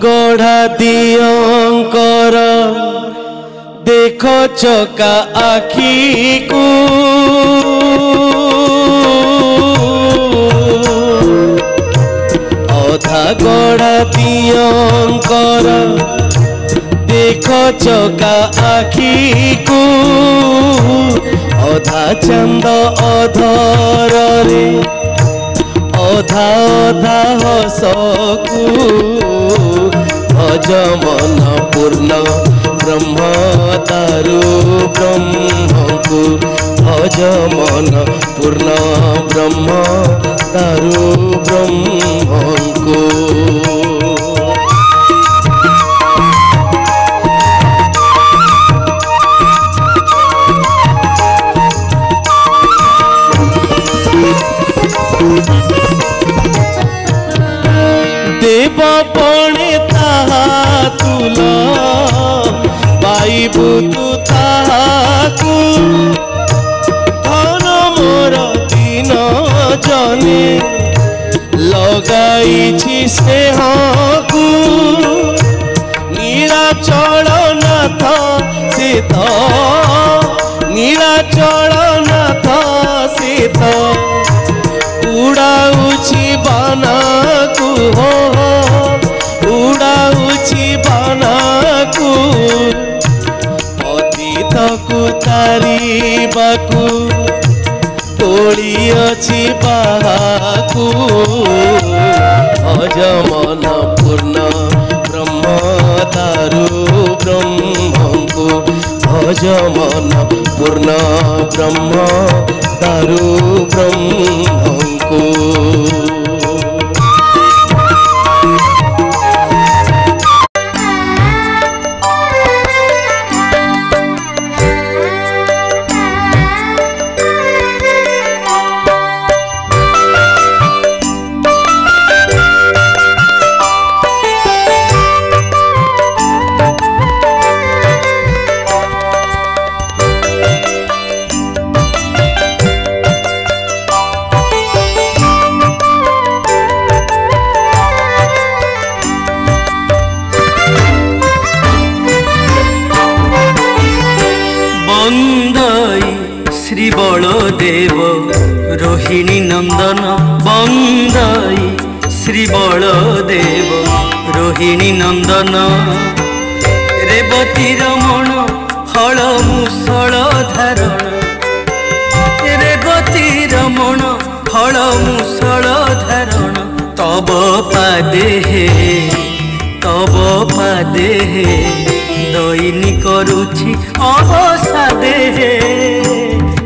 गढ़ा दियंकर देख चका आखी को अधा गढ़ा दियंकर देख चका आखी को अधा चंद अधर रे अधा अधा हसकू भज मन पूर्ण ब्रह्म तारु ब्रह्म को भज मन पूर्ण ब्रह्म तारु ब्रह्म को देव पणे ताहा तुल पाइबु तु ताहाकु धन मोर दिन जने लगाइछि स्नेहकु नीलाचल नाथ सीत नीलाचल नाथ सीत उड़ाउछि बानाकु हो उड़ाउछि बानाकु पतित को तारिबाकु तोड़ी अछि बाहाकु भज मन पूर्ण ब्रह्म तारु ब्रह्म को भज मन पूर्ण ब्रह्म तारु ब्रह्म को बलदेव रोहिणी नंदन बंदाई श्री बलदेव रोहिणी नंदन रेवती रमण हल मुसल धारण रेवती रमण हल मुसल धारण तब पादे दैनी करुछि अवसादे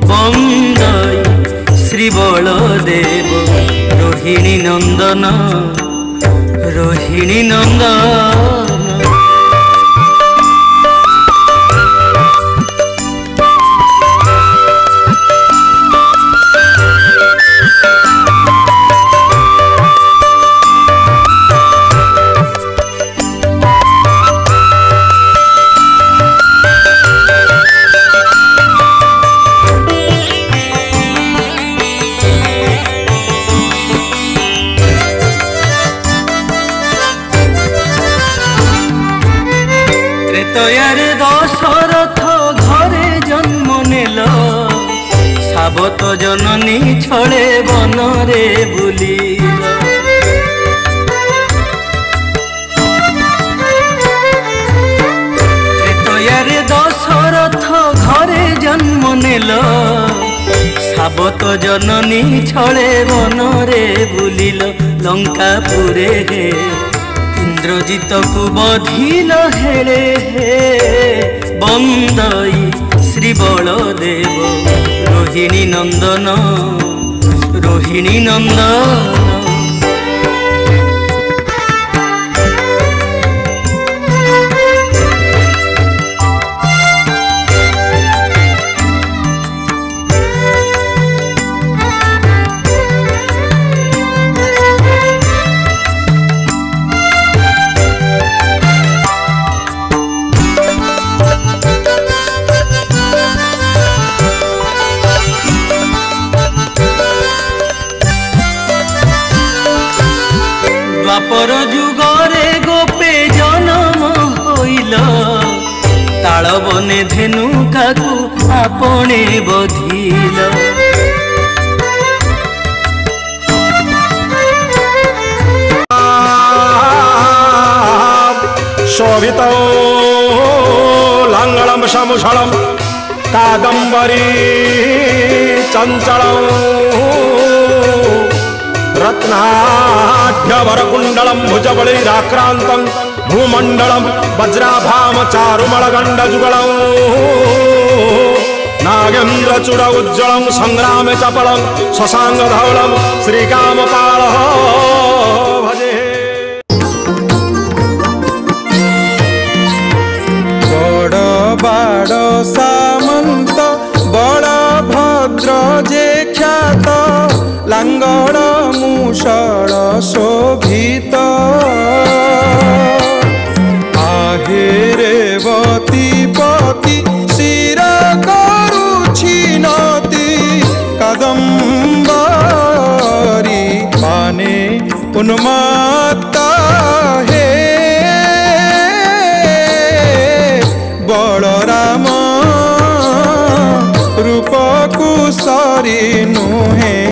बंदाई श्री बलदेव रोहिणी नंदन रोहिणी नंदन तयार दशरथ घरे जन्म नेल साबत जननी छले बनरे बुलिल तयार दशरथ घरे जन्म नेल साबत जननी छले बनरे बुलिल लंकापुरे इंद्रजित को बधिल हेले बंदाई श्री बलदेव रोहिणी नंदन रोहिणी नंदन काल बने धेनुका को आपणे बधिल शोभितो लांगलम समुषलम कादंबरी चंचलम रत्नाढ्यवरकुंडलम भुजबलिराक्रांतं भूमंडलम वज्राभाम चारुमलगंडजुगलम नागेन्द्रचूड़ उज्ज्वलं संग्राम चपलं शशांक धवलं श्रीकामपालः भजे। बड़ बाड़ सामंत बलभद्र जे ख्यात लांगड़ मूषल शोभित आहे रेवती पति शिर करुछि नति कादंबरी पाने उन्मत्त हे बड़